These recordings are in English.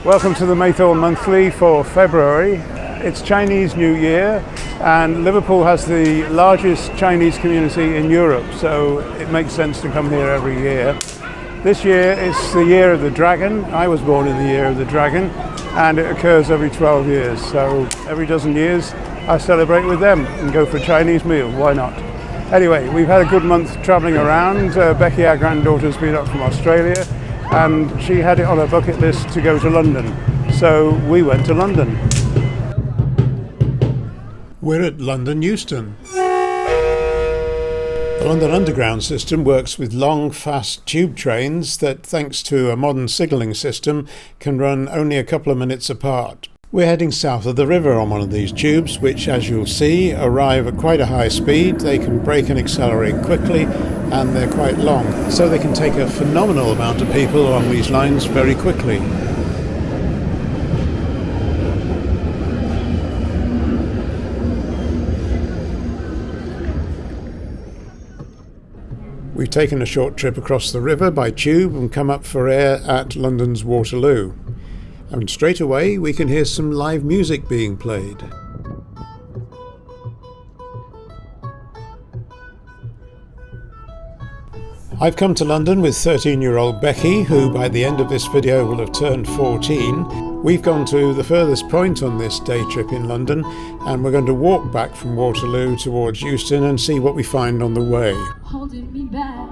Welcome to the Maythorn Monthly for February. It's Chinese New Year and Liverpool has the largest Chinese community in Europe, so it makes sense to come here every year. This year it's the year of the dragon. I was born in the year of the dragon and it occurs every 12 years. So every dozen years I celebrate with them and go for a Chinese meal. Why not? Anyway, we've had a good month travelling around. Becky, our granddaughter, has been up from Australia and she had it on her bucket list to go to London. So we went to London. We're at London Euston. The London Underground system works with long, fast tube trains that, thanks to a modern signalling system, can run only a couple of minutes apart. We're heading south of the river on one of these tubes, which, as you'll see, arrive at quite a high speed. They can brake and accelerate quickly, and they're quite long, so they can take a phenomenal amount of people along these lines very quickly. We've taken a short trip across the river by tube and come up for air at London's Waterloo. And straight away we can hear some live music being played. I've come to London with 13-year-old Becky, who by the end of this video will have turned 14. We've gone to the furthest point on this day trip in London, and we're going to walk back from Waterloo towards Euston and see what we find on the way. Holding me back,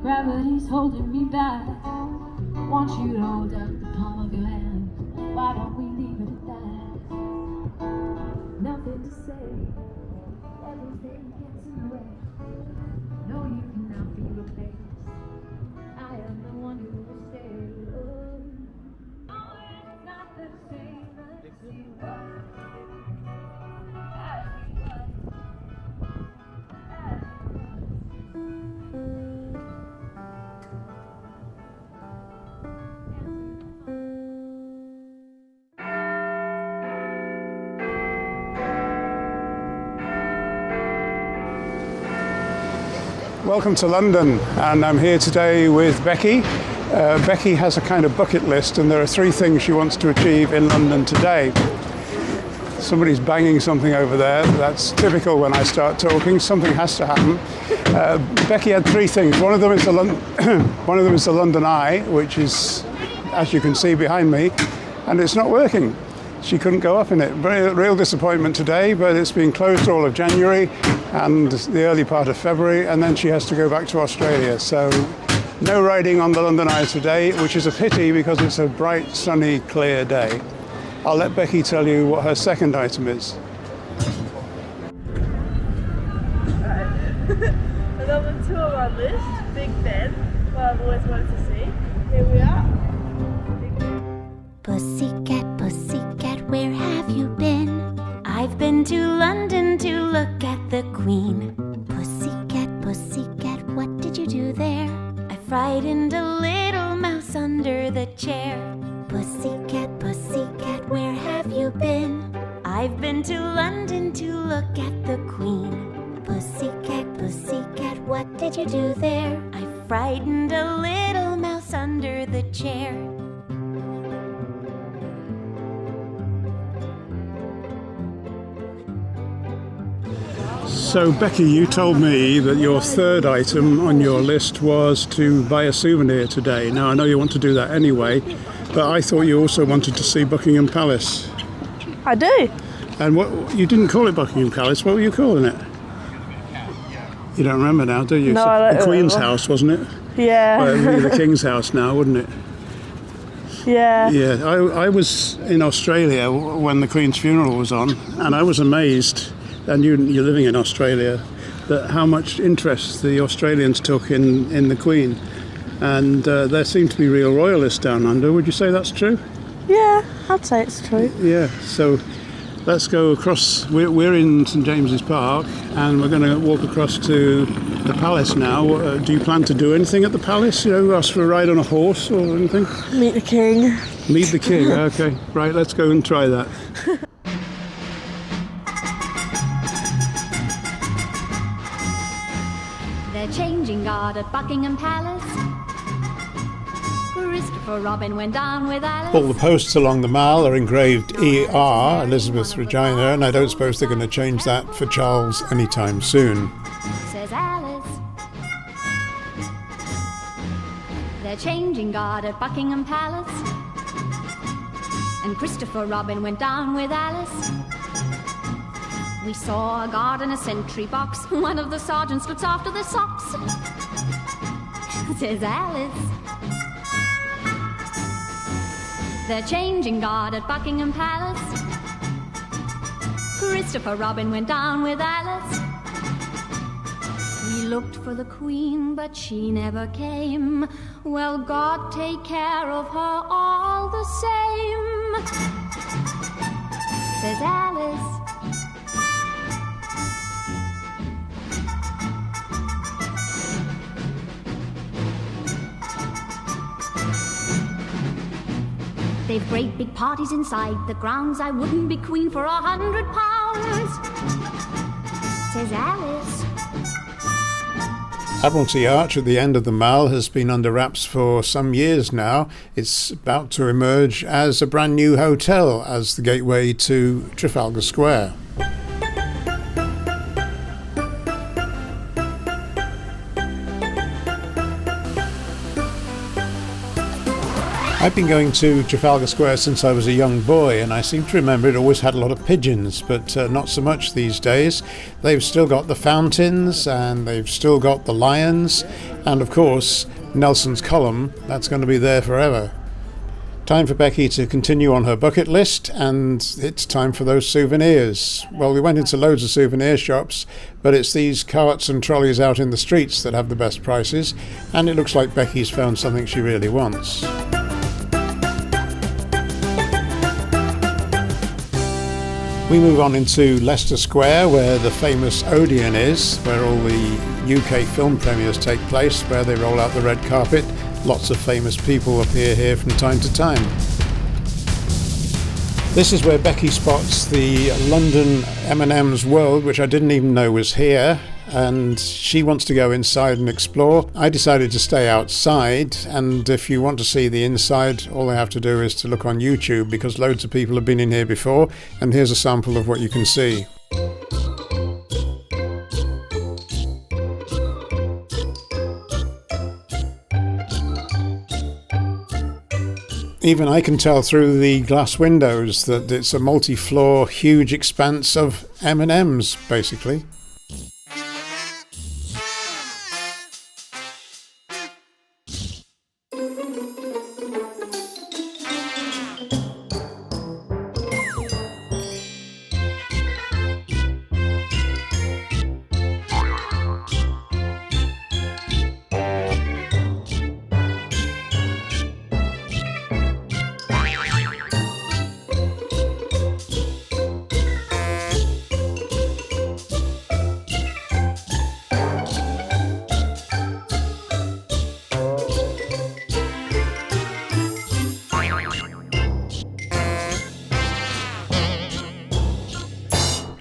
gravity's holding me back. Want you to hold out the palm of your hand. Why don't we leave it at that? Nothing to say, everything gets in the way. No, you cannot be replaced. I am the one who will stay. Oh, it's not the same as you were. Welcome to London, and I'm here today with Becky. Becky has a kind of bucket list and there are 3 things she wants to achieve in London today. Somebody's banging something over there. That's typical when I start talking. Something has to happen. Becky had 3 things. One of them is the London Eye, which is, as you can see behind me, and it's not working. She couldn't go up in it. Real disappointment today, but it's been closed all of January and the early part of February, and then she has to go back to Australia. So no riding on the London Eye today, which is a pity because it's a bright, sunny, clear day. I'll let Becky tell you what her second item is. Number 2 on our list, Big Ben, what I've always wanted to see. Here we are. Pussycat, pussycat, where have you been? I've been to London to look at the Queen. Pussycat, pussycat, what did you do there? I frightened a little mouse under the chair. Pussycat, pussycat, where have you been? I've been to London to look at the Queen. Pussycat, pussycat, what did you do there? I frightened a little mouse under the chair. So Becky, you told me that your third item on your list was to buy a souvenir today. Now I know you want to do that anyway, but I thought you also wanted to see Buckingham Palace. I do. And what, you didn't call it Buckingham Palace, what were you calling it? You don't remember now, do you? No, I don't the Queen's remember. house, wasn't it? Yeah. Well, it would be the King's house now, wouldn't it? Yeah. Yeah, I was in Australia when the Queen's funeral was on, and I was amazed, and you're living in Australia, that how much interest the Australians took in the Queen. And there seem to be real royalists down under. Would you say that's true? Yeah, I'd say it's true. Yeah, so let's go across. We're in St James's Park and we're going to walk across to the palace now. Do you plan to do anything at the palace? You know, ask for a ride on a horse or anything? Meet the King. Meet the King, okay. Right, let's go and try that. They're changing guard at Buckingham Palace. Christopher Robin went down with Alice. All the posts along the mall are engraved ER, Elizabeth Regina, and I don't suppose they're going to change that for Charles anytime soon. Says Alice. They're changing guard at Buckingham Palace. And Christopher Robin went down with Alice. We saw a guard in a sentry box. One of the sergeants looks after the socks. Says Alice. They're changing guard at Buckingham Palace. Christopher Robin went down with Alice. We looked for the Queen, but she never came. Well, God take care of her all the same, says Alice. They've great big parties inside the grounds. I wouldn't be queen for £100, says Alice. Admiralty Arch at the end of the Mall has been under wraps for some years now. It's about to emerge as a brand new hotel as the gateway to Trafalgar Square. I've been going to Trafalgar Square since I was a young boy, and I seem to remember it always had a lot of pigeons, but not so much these days. They've still got the fountains, and they've still got the lions, and of course Nelson's Column. That's going to be there forever. Time for Becky to continue on her bucket list, and it's time for those souvenirs. Well, we went into loads of souvenir shops, but it's these carts and trolleys out in the streets that have the best prices, and it looks like Becky's found something she really wants. We move on into Leicester Square, where the famous Odeon is, where all the UK film premieres take place, where they roll out the red carpet. Lots of famous people appear here from time to time. This is where Becky spots the London M&M's World, which I didn't even know was here, and she wants to go inside and explore. I decided to stay outside, and if you want to see the inside, all I have to do is to look on YouTube, because loads of people have been in here before, and here's a sample of what you can see. Even I can tell through the glass windows that it's a multi-floor, huge expanse of M&Ms, basically.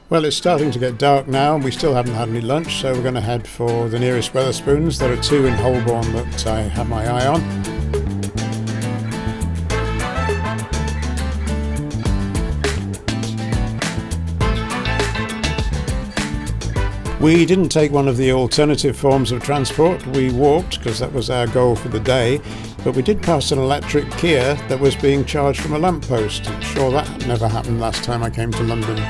Well, it's starting to get dark now, and we still haven't had any lunch, so we're going to head for the nearest Wetherspoons. There are two in Holborn that I have my eye on. We didn't take one of the alternative forms of transport. We walked, because that was our goal for the day, but we did pass an electric Kia that was being charged from a lamppost. I'm sure that never happened last time I came to London.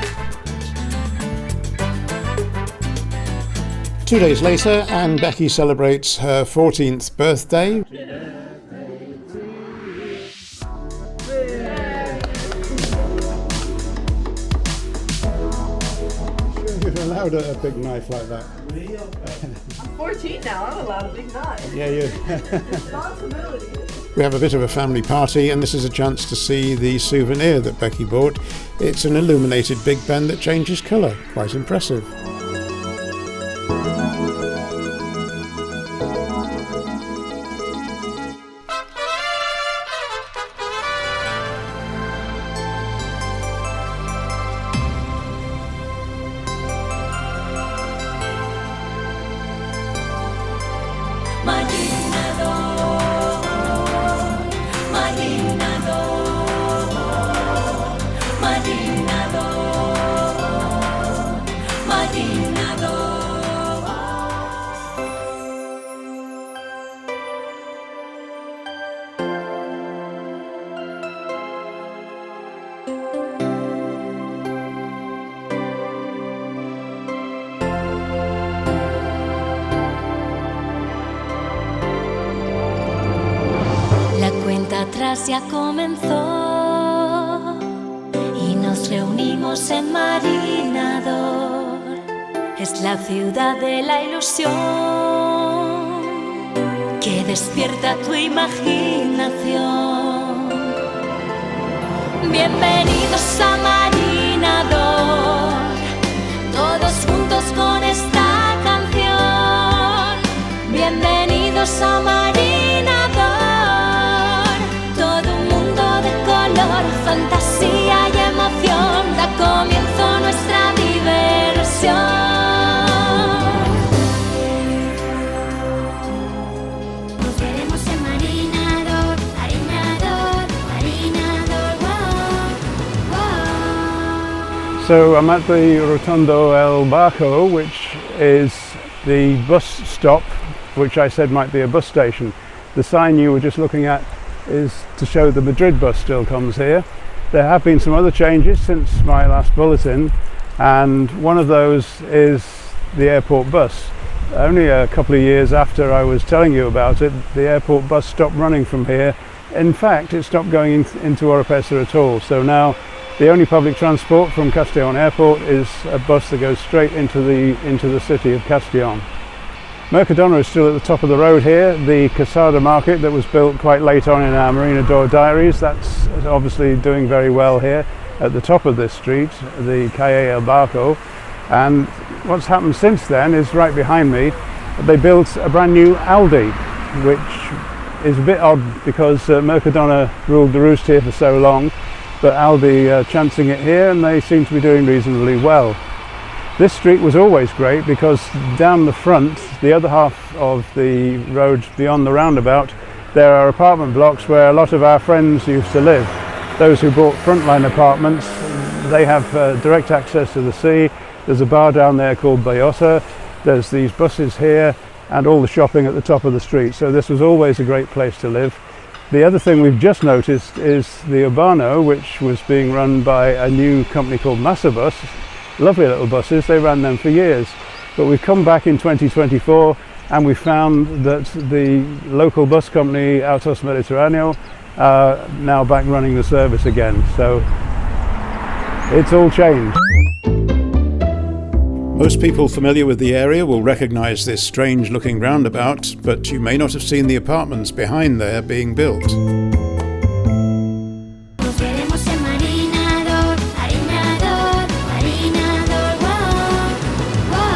2 days later, and Becky celebrates her 14th birthday. You're allowed a big knife like that. I'm 14 now, I'm allowed a big knife. Yeah, you. Responsibility. We have a bit of a family party, and this is a chance to see the souvenir that Becky bought. It's an illuminated Big Ben that changes colour. Quite impressive. marinador. La cuenta atrás ya comenzó y nos reunimos en Marinador. Es la ciudad de la ilusión que despierta tu imaginación. Bienvenidos a Marinador, todos juntos con esta canción. Bienvenidos a Marinador, todo un mundo de color, fantasía y emoción. Da comienzo nuestra diversión. Nos veremos en Marinador, Marinador, Marinador, wow, wow. So I'm at the Rotondo El Barco, which is the bus stop, which I said might be a bus station. The sign you were just looking at is to show the Madrid bus still comes here. There have been some other changes since my last bulletin, and one of those is the airport bus. Only a couple of years after I was telling you about it, the airport bus stopped running from here. In fact, it stopped going into Oropesa at all. So now the only public transport from Castellón Airport is a bus that goes straight into the city of Castellón. Mercadona is still at the top of the road here. The Casada market that was built quite late on in our Marinador diaries, that's obviously doing very well here at the top of this street, the Calle El Barco. And what's happened since then is right behind me, they built a brand new Aldi, which is a bit odd because Mercadona ruled the roost here for so long, but Aldi are chancing it here and they seem to be doing reasonably well. This street was always great because down the front, the other half of the road beyond the roundabout, there are apartment blocks where a lot of our friends used to live. Those who bought frontline apartments, they have direct access to the sea. There's a bar down there called Bayota. There's these buses here and all the shopping at the top of the street. So this was always a great place to live. The other thing we've just noticed is the Urbano, which was being run by a new company called Massabus. Lovely little buses, they ran them for years. But we've come back in 2024 and we found that the local bus company Autos Mediterráneo are now back running the service again. So it's all changed. Most people familiar with the area will recognise this strange looking roundabout, but you may not have seen the apartments behind there being built. Nos veremos en Marinador, Marinador, Marinador, wow, wow.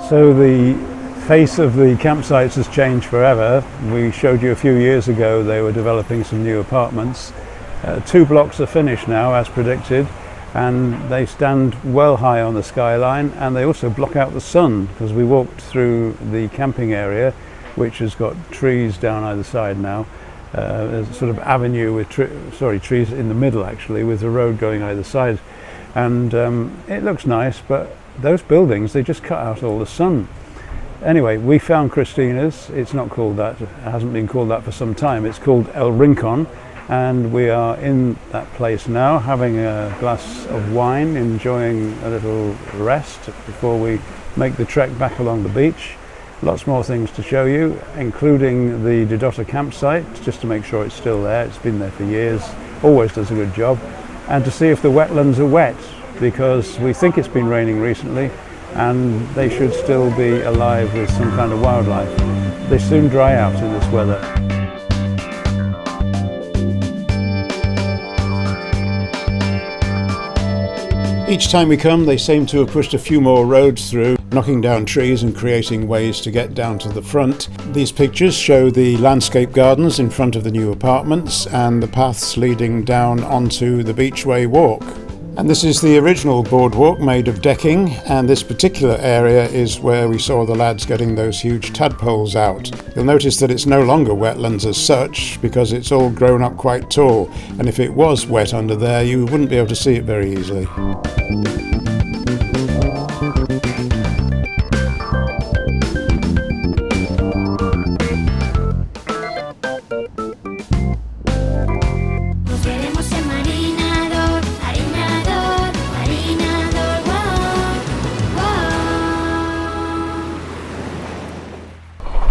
So the face of the campsites has changed forever. We showed you a few years ago they were developing some new apartments. 2 blocks are finished now as predicted, and they stand well high on the skyline, and they also block out the sun because we walked through the camping area, which has got trees down either side now. There's a sort of avenue with trees in the middle actually, with the road going either side, and it looks nice, but those buildings, they just cut out all the sun. Anyway, we found Cristina's. It's not called that, it hasn't been called that for some time. It's called El Rincon, and we are in that place now having a glass of wine, enjoying a little rest before we make the trek back along the beach. Lots more things to show you, including the Didota campsite, just to make sure it's still there. It's been there for years, always does a good job, and to see if the wetlands are wet, because we think it's been raining recently and they should still be alive with some kind of wildlife. They soon dry out in this weather. Each time we come, they seem to have pushed a few more roads through, knocking down trees and creating ways to get down to the front. These pictures show the landscape gardens in front of the new apartments and the paths leading down onto the Beachway Walk. And this is the original boardwalk made of decking, and this particular area is where we saw the lads getting those huge tadpoles out. You'll notice that it's no longer wetlands as such because it's all grown up quite tall, and if it was wet under there you wouldn't be able to see it very easily.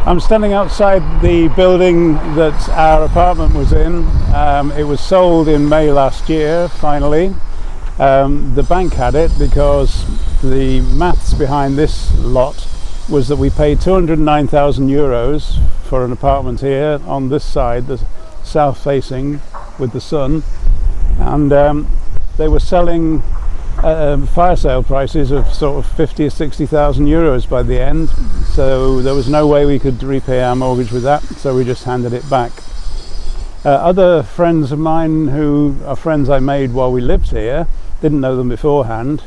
I'm standing outside the building that our apartment was in. It was sold in May last year, finally. The bank had it because the maths behind this lot was that we paid 209,000 euros for an apartment here on this side, the south facing with the sun, and they were selling fire sale prices of sort of 50 or 60,000 euros by the end, so there was no way we could repay our mortgage with that, so we just handed it back. Other friends of mine who are friends I made while we lived here, didn't know them beforehand,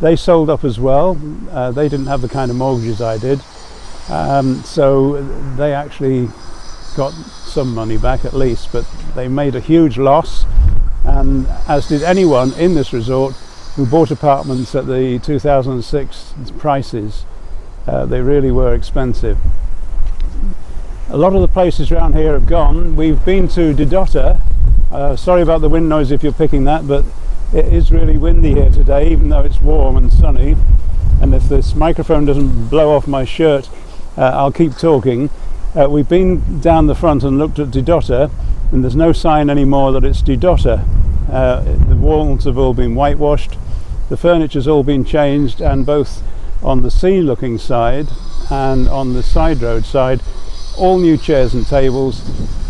they sold up as well. They didn't have the kind of mortgages I did, so they actually got some money back at least, but they made a huge loss, and as did anyone in this resort who bought apartments at the 2006 prices. They really were expensive. A lot of the places around here have gone. We've been to Didota. Sorry about the wind noise if you're picking that, but it is really windy here today, even though it's warm and sunny. And if this microphone doesn't blow off my shirt, I'll keep talking. We've been down the front and looked at Didota, and there's no sign anymore that it's Didota. The walls have all been whitewashed, the furniture's all been changed, and both on the sea looking side and on the side road side, all new chairs and tables,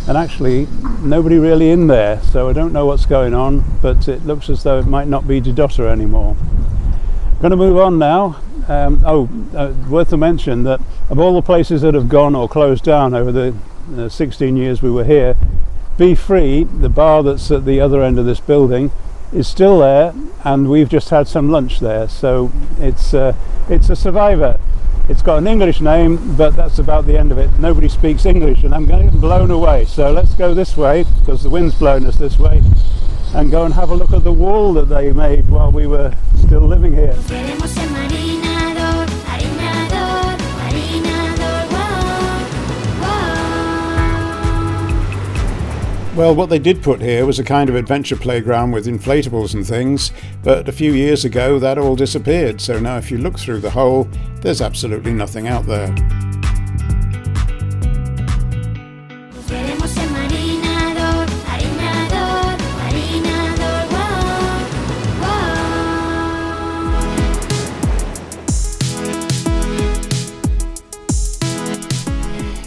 and actually nobody really in there, so I don't know what's going on, but it looks as though it might not be Didota anymore. I'm going to move on now. Worth to mention that of all the places that have gone or closed down over the 16 years we were here, Be Free, the bar that's at the other end of this building, is still there, and we've just had some lunch there, so it's a survivor. It's got an English name, but that's about the end of it. Nobody speaks English, and I'm getting blown away, so let's go this way because the wind's blown us this way, and go and have a look at the wall that they made while we were still living here. Well, what they did put here was a kind of adventure playground with inflatables and things, but a few years ago that all disappeared, so now if you look through the hole, there's absolutely nothing out there.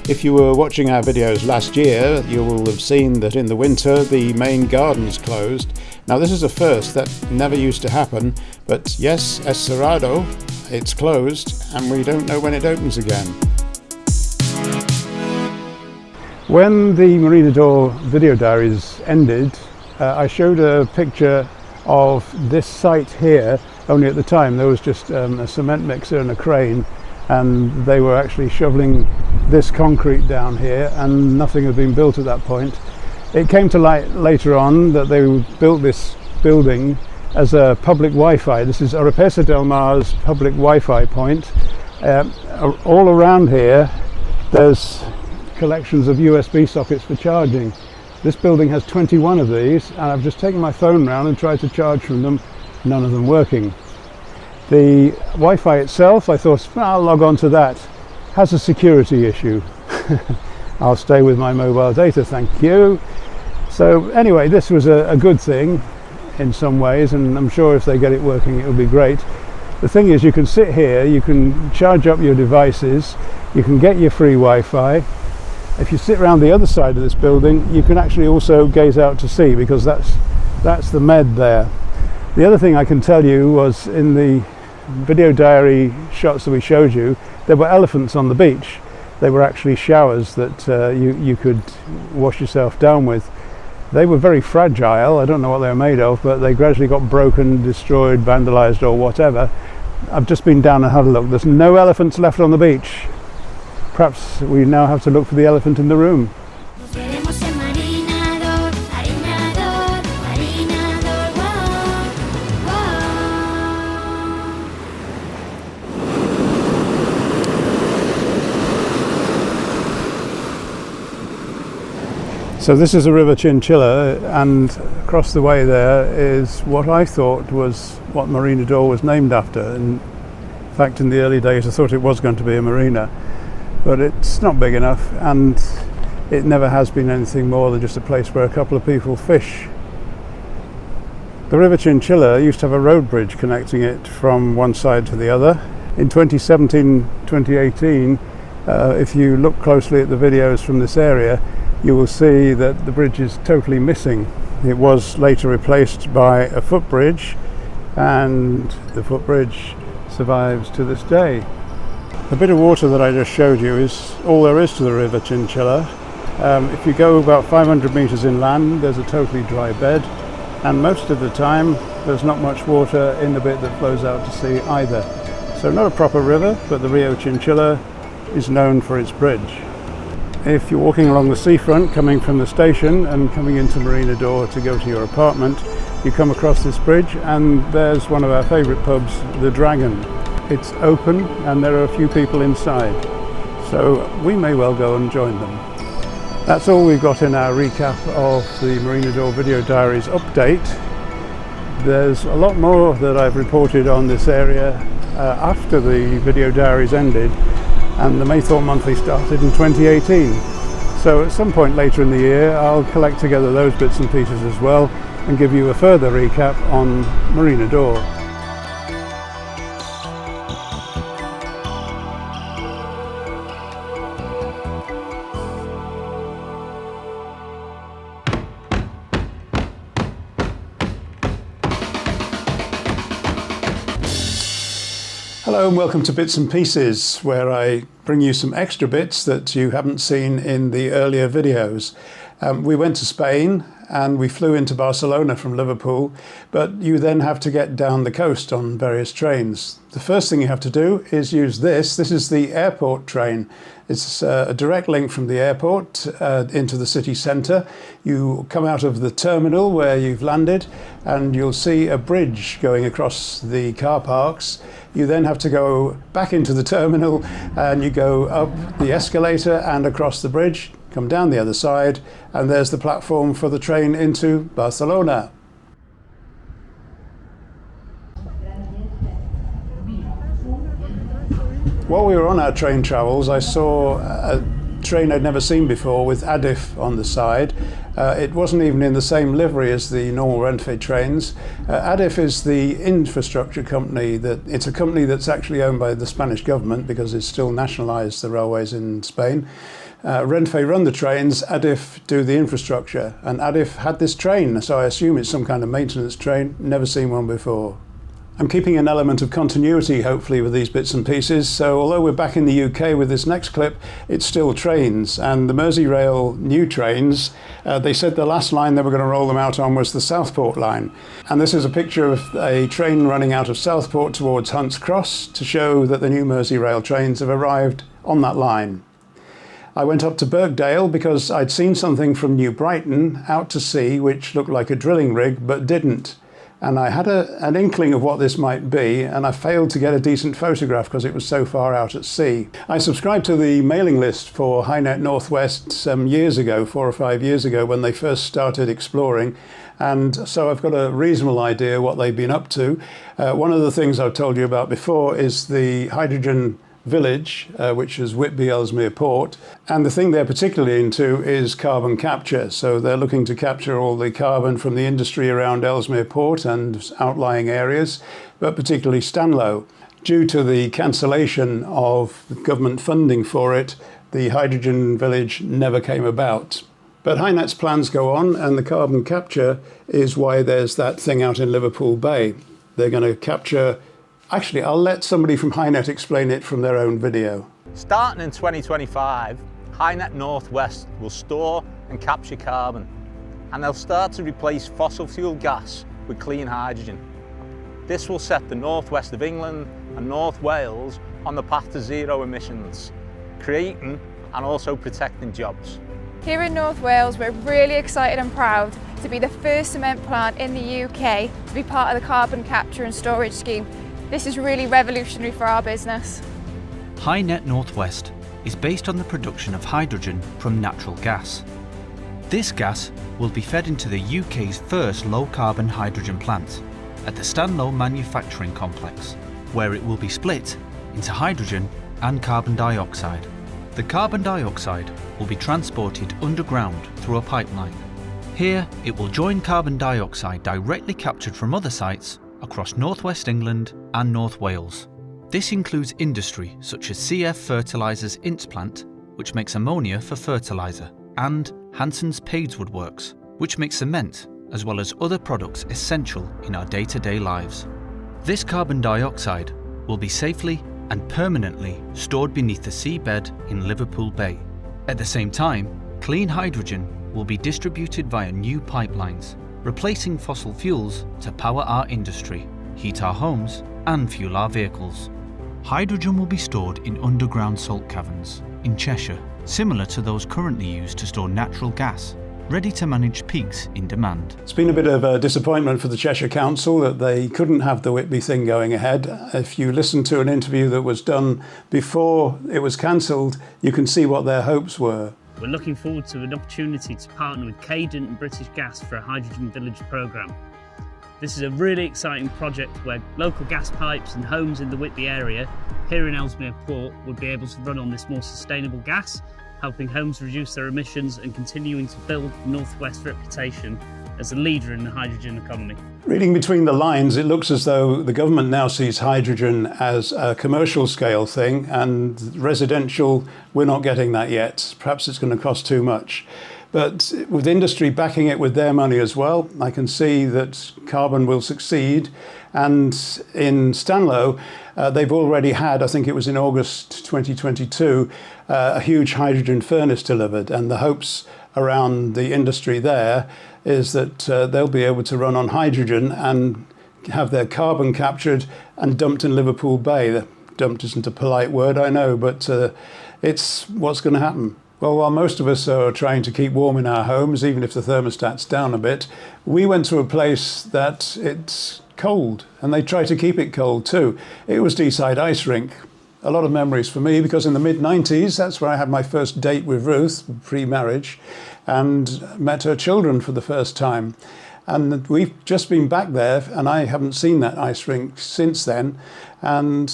If you were watching our videos last year, you will have seen that in the winter the main garden's closed. Now this is a first, that never used to happen, but yes, es cerrado, it's closed, and we don't know when it opens again. When the Marinador video diaries ended, I showed a picture of this site here, only at the time there was just a cement mixer and a crane, and they were actually shoveling this concrete down here, and nothing had been built at that point. It came to light later on that they built this building as a public Wi-Fi. This is Oropesa del Mar's public Wi-Fi point. All around here there's collections of USB sockets for charging. This building has 21 of these, and I've just taken my phone round and tried to charge from them, none of them working. The Wi-Fi itself, I thought, well, I'll log on to that. Has a security issue. I'll stay with my mobile data, thank you. So anyway, this was a good thing in some ways, and I'm sure if they get it working it'll be great. The thing is, you can sit here, you can charge up your devices, you can get your free Wi-Fi. If you sit around the other side of this building, you can actually also gaze out to sea, because that's the Med there. The other thing I can tell you was, in the video diary shots that we showed you, there were elephants on the beach. They were actually showers that you could wash yourself down with. They were very fragile. I don't know what they were made of, but they gradually got broken, destroyed, vandalized or whatever. I've just been down and had a look. There's no elephants left on the beach. Perhaps we now have to look for the elephant in the room. Nos veremos en marinador, marinador, marinador, wow, wow. So this is the River Chinchilla, and across the way there is what I thought was what Marina d'Or was named after. In fact, in the early days I thought it was going to be a marina, but it's not big enough, and it never has been anything more than just a place where a couple of people fish. The River Chinchilla used to have a road bridge connecting it from one side to the other. In 2017-2018, if you look closely at the videos from this area, you will see that the bridge is totally missing. It was later replaced by a footbridge, and the footbridge survives to this day. The bit of water that I just showed you is all there is to the River Chinchilla. If you go about 500 metres inland, there's a totally dry bed, and most of the time there's not much water in the bit that flows out to sea either. So not a proper river, but the Rio Chinchilla is known for its bridge. If you're walking along the seafront, coming from the station and coming into Marina d'Or to go to your apartment, you come across this bridge, and there's one of our favourite pubs, the Dragon. It's open and there are a few people inside, so we may well go and join them. That's all we've got in our recap of the Marina d'Or Video Diaries update. There's a lot more that I've reported on this area after the Video Diaries ended and the Maythorn Monthly started in 2018. So at some point later in the year I'll collect together those bits and pieces as well and give you a further recap on Marina d'Or. Hello and welcome to Bits and Pieces, where I bring you some extra bits that you haven't seen in the earlier videos. We went to Spain and we flew into Barcelona from Liverpool, but you then have to get down the coast on various trains. The first thing you have to do is use this. This is the airport train. It's a direct link from the airport into the city centre. You come out of the terminal where you've landed and you'll see a bridge going across the car parks. You then have to go back into the terminal and you go up the escalator and across the bridge, come down the other side, and there's the platform for the train into Barcelona. While we were on our train travels, I saw a train I'd never seen before with Adif on the side. It wasn't even in the same livery as the normal Renfe trains. Adif is the infrastructure company. It's a company that's actually owned by the Spanish government because it's still nationalised the railways in Spain. Renfe run the trains, Adif do the infrastructure, and Adif had this train, so I assume it's some kind of maintenance train. Never seen one before. I'm keeping an element of continuity, hopefully, with these bits and pieces. So although we're back in the UK with this next clip, it's still trains. And the Merseyrail new trains, they said the last line they were going to roll them out on was the Southport line. And this is a picture of a train running out of Southport towards Hunts Cross to show that the new Merseyrail trains have arrived on that line. I went up to Birkdale because I'd seen something from New Brighton out to sea which looked like a drilling rig but didn't. And I had an inkling of what this might be, and I failed to get a decent photograph because it was so far out at sea. I subscribed to the mailing list for HyNet Northwest some years ago, 4 or 5 years ago, when they first started exploring, and so I've got a reasonable idea what they've been up to. One of the things I've told you about before is the hydrogen village, which is Whitby Ellesmere Port, and the thing they're particularly into is carbon capture. So they're looking to capture all the carbon from the industry around Ellesmere Port and outlying areas, but particularly Stanlow. Due to the cancellation of government funding for it, the hydrogen village never came about. But HyNet's plans go on, and the carbon capture is why there's that thing out in Liverpool Bay. They're going to capture. Actually, I'll let somebody from HyNet explain it from their own video. Starting in 2025, HyNet Northwest will store and capture carbon. and they'll start to replace fossil fuel gas with clean hydrogen. This will set the northwest of England and North Wales on the path to zero emissions, creating and also protecting jobs. Here in North Wales, we're really excited and proud to be the first cement plant in the UK to be part of the carbon capture and storage scheme. This is really revolutionary for our business. HyNet Northwest is based on the production of hydrogen from natural gas. This gas will be fed into the UK's first low-carbon hydrogen plant at the Stanlow Manufacturing Complex, where it will be split into hydrogen and carbon dioxide. The carbon dioxide will be transported underground through a pipeline. Here, it will join carbon dioxide directly captured from other sites across northwest England and North Wales. This includes industry such as CF Fertilisers Ince plant, which makes ammonia for fertiliser, and Hanson's Padeswood Works, which makes cement, as well as other products essential in our day-to-day lives. This carbon dioxide will be safely and permanently stored beneath the seabed in Liverpool Bay. At the same time, clean hydrogen will be distributed via new pipelines, replacing fossil fuels to power our industry, heat our homes, and fuel our vehicles. Hydrogen will be stored in underground salt caverns in Cheshire, similar to those currently used to store natural gas, ready to manage peaks in demand. It's been a bit of a disappointment for the Cheshire Council that they couldn't have the Whitby thing going ahead. If you listen to an interview that was done before it was cancelled, you can see what their hopes were. We're looking forward to an opportunity to partner with Cadent and British Gas for a Hydrogen Village programme. This is a really exciting project where local gas pipes and homes in the Whitby area here in Ellesmere Port would be able to run on this more sustainable gas, helping homes reduce their emissions and continuing to build North West's reputation as a leader in the hydrogen economy. Reading between the lines, it looks as though the government now sees hydrogen as a commercial scale thing, and residential, we're not getting that yet. Perhaps it's going to cost too much. But with industry backing it with their money as well, I can see that carbon will succeed. And in Stanlow, they've already had, I think it was in August 2022, a huge hydrogen furnace delivered. And the hopes around the industry there is that they'll be able to run on hydrogen and have their carbon captured and dumped in Liverpool Bay. Dumped isn't a polite word, I know, but it's what's going to happen. Well, while most of us are trying to keep warm in our homes, even if the thermostat's down a bit, we went to a place that it's cold, and they try to keep it cold too. It was Deeside Ice Rink. A lot of memories for me, because in the mid-90s, that's where I had my first date with Ruth, pre-marriage, and met her children for the first time. And we've just been back there, and I haven't seen that ice rink since then. And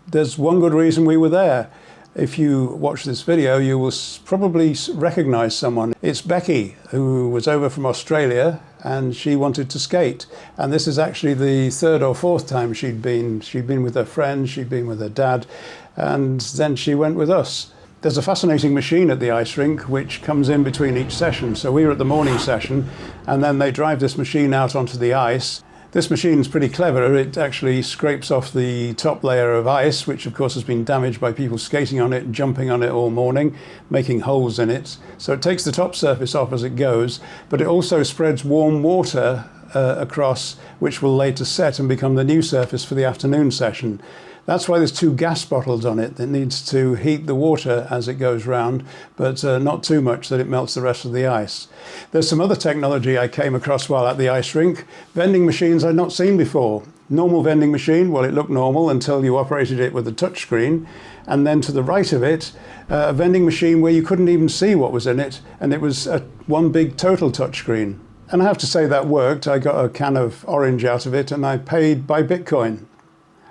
there's one good reason we were there. If you watch this video, you will probably recognize someone. It's Becky, who was over from Australia, and she wanted to skate. And this is actually the third or fourth time she'd been. She'd been with her friends, she'd been with her dad, and then she went with us. There's a fascinating machine at the ice rink which comes in between each session. So we were at the morning session, and then they drive this machine out onto the ice. This machine's pretty clever. It actually scrapes off the top layer of ice, which of course has been damaged by people skating on it and jumping on it all morning, making holes in it. So it takes the top surface off as it goes, but it also spreads warm water across, which will later set and become the new surface for the afternoon session. That's why there's two gas bottles on it that needs to heat the water as it goes round, but not too much that it melts the rest of the ice. There's some other technology I came across while at the ice rink. Vending machines I'd not seen before. Normal vending machine, well, it looked normal until you operated it with a touch screen. And then to the right of it, a vending machine where you couldn't even see what was in it, and it was one big total touch screen. And I have to say that worked. I got a can of orange out of it, and I paid by Bitcoin.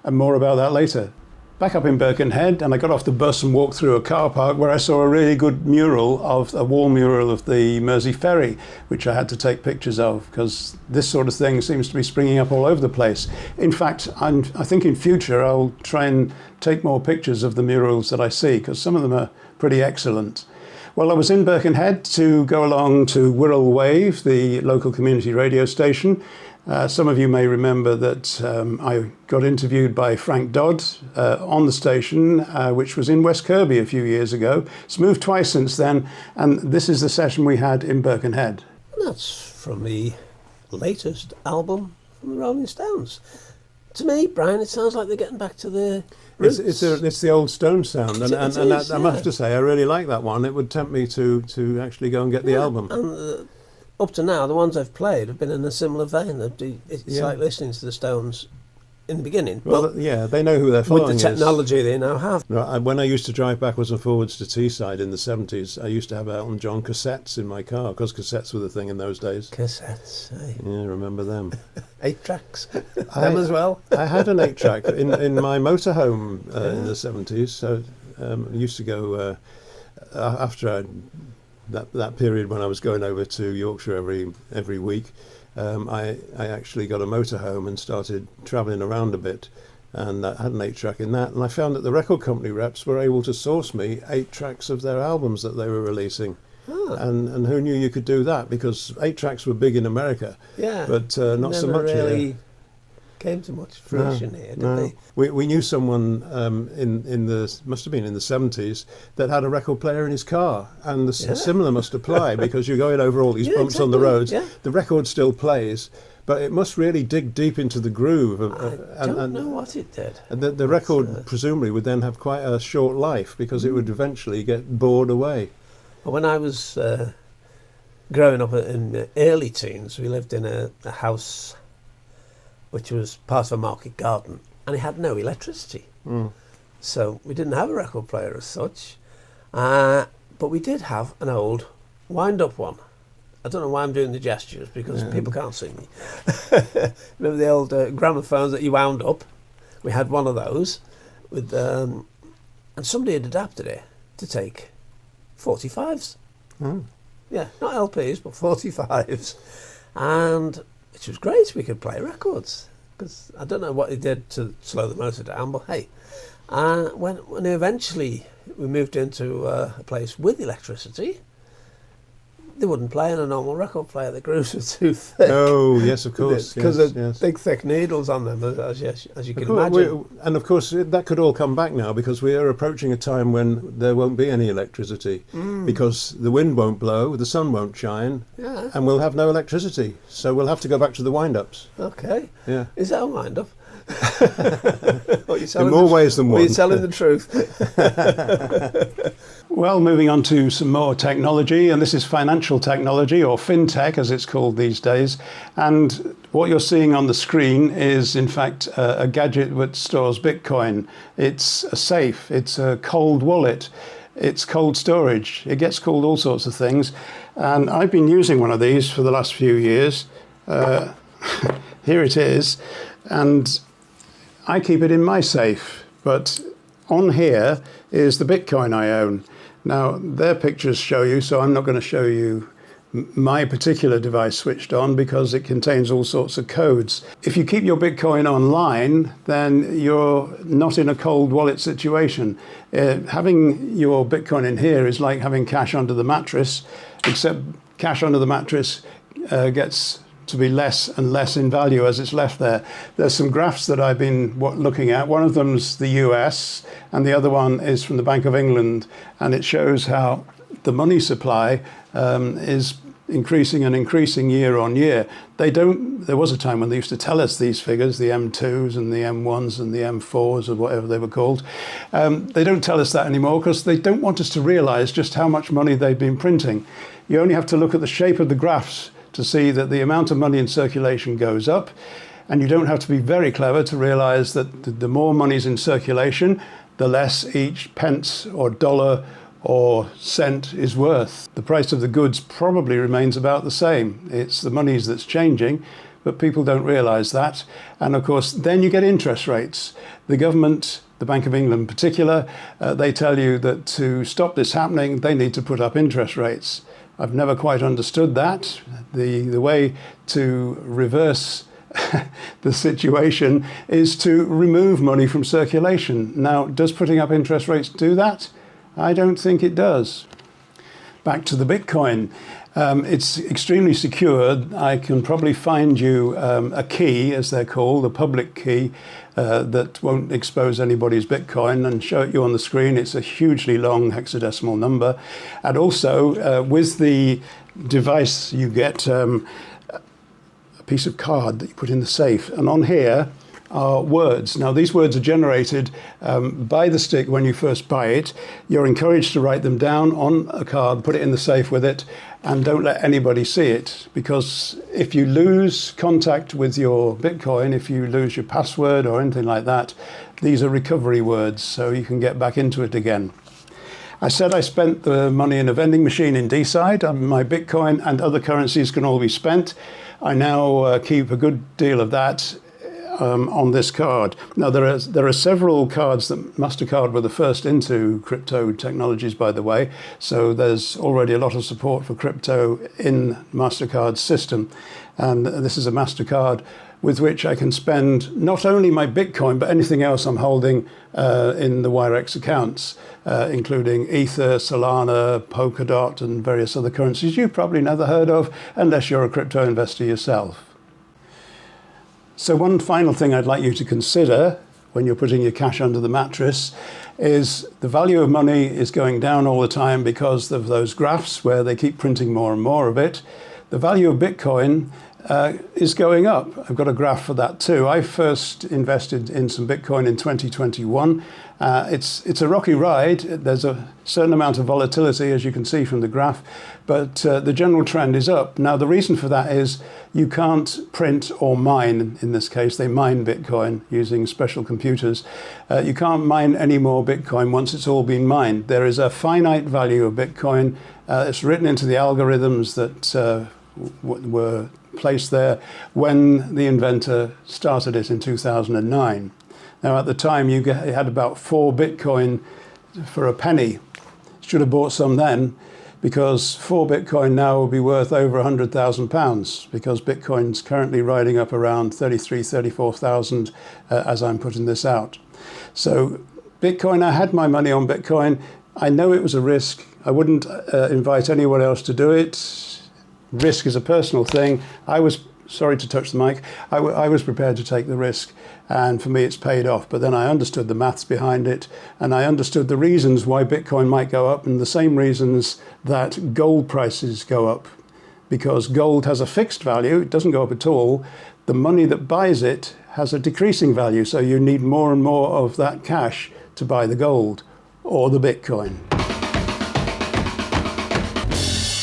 And more about that later. Back up in Birkenhead, and I got off the bus and walked through a car park where I saw a really good mural of a wall mural of the Mersey Ferry, which I had to take pictures of, because this sort of thing seems to be springing up all over the place. In fact, I think in future I'll try and take more pictures of the murals that I see, because some of them are pretty excellent. Well, I was in Birkenhead to go along to Wirral Wave, the local community radio station. Some of you may remember that I got interviewed by Frank Dodd on the station, which was in West Kirby a few years ago. It's moved twice since then, and this is the session we had in Birkenhead. That's from the latest album from the Rolling Stones. To me, Brian, it sounds like they're getting back to the roots. It's the old Stones sound, and is, I must have to say I really like that one. It would tempt me to actually go and get the album. And up to now, the ones I've played have been in a similar vein. It's like listening to the Stones in the beginning. Well, they know who they're following. With the technology they now have. When I used to drive backwards and forwards to Teesside in the 70s, I used to have Elton John cassettes in my car, because cassettes were the thing in those days. Cassettes, eh? Yeah, remember them. 8 tracks. Them as well. I had an 8-track in my motorhome in the 70s. So I used to go after that period when I was going over to Yorkshire every week. I actually got a motorhome and started travelling around a bit, and I had an 8-track in that, and I found that the record company reps were able to source me 8 tracks of their albums that they were releasing. And who knew you could do that, because 8 tracks were big in America, but not so much really here. Came to much fruition here, did they? We knew someone in the must have been in the 70s that had a record player in his car, and the similar must apply, because you're going over all these bumps on the roads. The record still plays, but it must really dig deep into the groove. I don't know what it did. And the record presumably would then have quite a short life, because it would eventually get bored away. Well, when I was growing up in the early teens, we lived in a house which was part of a market garden, and it had no electricity. So we didn't have a record player as such, but we did have an old wind-up one. I don't know why I'm doing the gestures, because people can't see me. Remember the old gramophones that you wound up? We had one of those, with and somebody had adapted it to take 45s. Yeah, not LPs, but 45s. And which was great. We could play records, because I don't know what he did to slow the motor down, but hey. When eventually we moved into a place with electricity, they wouldn't play in a normal record player. The grooves were too thick. Oh, yes, of course. Because of big, thick needles on them, as you can imagine. And of course, that could all come back now, because we are approaching a time when there won't be any electricity, because the wind won't blow, the sun won't shine, and we'll have no electricity. So we'll have to go back to the wind-ups. Okay. Yeah. Is that a wind-up? In more ways than one. Are you telling the truth? Well, moving on to some more technology, and this is financial technology, or fintech as it's called these days. And what you're seeing on the screen is in fact a gadget that stores Bitcoin. It's a safe, it's a cold wallet, it's cold storage. It gets called all sorts of things. And I've been using one of these for the last few years. Here it is. And I keep it in my safe, but on here is the Bitcoin I own. Now, their pictures show you, so I'm not going to show you my particular device switched on, because it contains all sorts of codes. If you keep your Bitcoin online, then you're not in a cold wallet situation. Having your Bitcoin in here is like having cash under the mattress, except cash under the mattress gets to be less and less in value as it's left there. There's some graphs that I've been looking at. One of them's the US, and the other one is from the Bank of England, and it shows how the money supply is increasing and increasing year on year. There was a time when they used to tell us these figures, the M2s and the M1s and the M4s or whatever they were called. They don't tell us that anymore, because they don't want us to realize just how much money they've been printing. You only have to look at the shape of the graphs to see that the amount of money in circulation goes up, and you don't have to be very clever to realize that the more money's in circulation, the less each pence or dollar or cent is worth. The price of the goods probably remains about the same. It's the monies that's changing, but people don't realize that. And of course, then you get interest rates. The government, the Bank of England in particular, they tell you that to stop this happening, they need to put up interest rates. I've never quite understood that. The way to reverse the situation is to remove money from circulation. Now, does putting up interest rates do that? I don't think it does. Back to the Bitcoin. It's extremely secure. I can probably find you a key, as they're called, a public key, that won't expose anybody's Bitcoin, and show it you on the screen. It's a hugely long hexadecimal number. And also, with the device, you get a piece of card that you put in the safe. And on here are words. Now, these words are generated by the stick when you first buy it. You're encouraged to write them down on a card, put it in the safe with it, and don't let anybody see it, because if you lose contact with your Bitcoin, if you lose your password or anything like that, these are recovery words, so you can get back into it again. I said I spent the money in a vending machine in Deeside, and my Bitcoin and other currencies can all be spent. I now keep a good deal of that on this card. Now, there are several cards that MasterCard were the first into crypto technologies, by the way, so there's already a lot of support for crypto in MasterCard's system. And this is a MasterCard with which I can spend not only my Bitcoin, but anything else I'm holding in the Wirex accounts, including Ether, Solana, Polkadot, and various other currencies you've probably never heard of, unless you're a crypto investor yourself. So one final thing I'd like you to consider when you're putting your cash under the mattress is the value of money is going down all the time because of those graphs where they keep printing more and more of it. The value of Bitcoin is going up. I've got a graph for that too. I first invested in some Bitcoin in 2021. It's a rocky ride. There's a certain amount of volatility, as you can see from the graph, but the general trend is up. Now, the reason for that is you can't print or mine. In this case, they mine Bitcoin using special computers. You can't mine any more Bitcoin once it's all been mined. There is a finite value of Bitcoin. It's written into the algorithms that were placed there when the inventor started it in 2009. Now, at the time, you had about 4 Bitcoin for a penny. Should have bought some then, because 4 Bitcoin now will be worth over £100,000, because Bitcoin's currently riding up around 34,000 as I'm putting this out. So Bitcoin, I had my money on Bitcoin. I know it was a risk. I wouldn't invite anyone else to do it. Risk is a personal thing. I was, sorry to touch the mic, I was prepared to take the risk, and for me it's paid off. But then I understood the maths behind it, and I understood the reasons why Bitcoin might go up, and the same reasons that gold prices go up. Because gold has a fixed value, it doesn't go up at all. The money that buys it has a decreasing value, so you need more and more of that cash to buy the gold or the Bitcoin.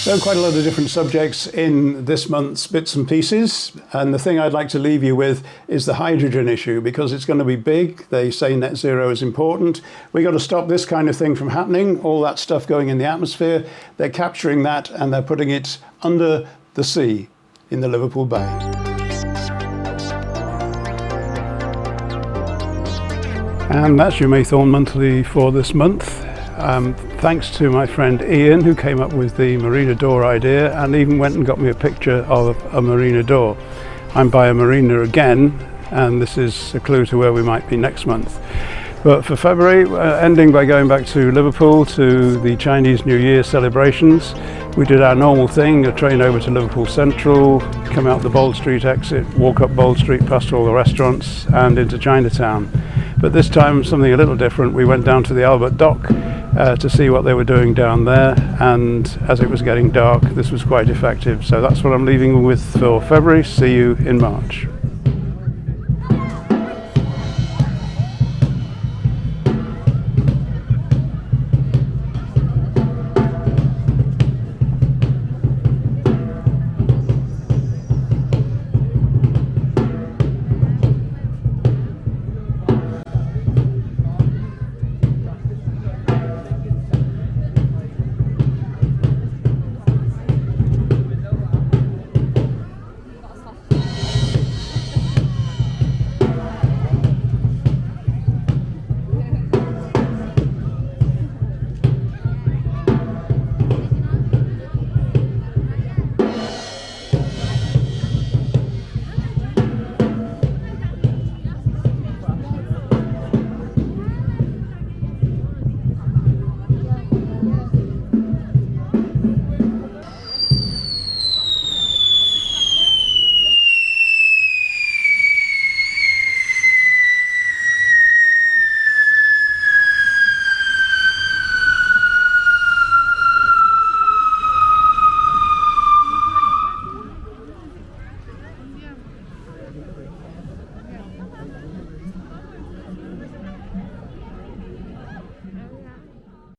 So quite a lot of different subjects in this month's Bits and Pieces, and the thing I'd like to leave you with is the hydrogen issue, because it's going to be big. They say net zero is important. We've got to stop this kind of thing from happening, all that stuff going in the atmosphere. They're capturing that and they're putting it under the sea in the Liverpool Bay. And that's your Maythorn Monthly for this month. Thanks to my friend Ian, who came up with the marina door idea and even went and got me a picture of a marina door. I'm by a marina again, and this is a clue to where we might be next month. But for February, ending by going back to Liverpool to the Chinese New Year celebrations. We did our normal thing, a train over to Liverpool Central, come out the Bold Street exit, walk up Bold Street past all the restaurants and into Chinatown. But this time something a little different. We went down to the Albert Dock to see what they were doing down there, and as it was getting dark, this was quite effective. So that's what I'm leaving with for February. See you in March.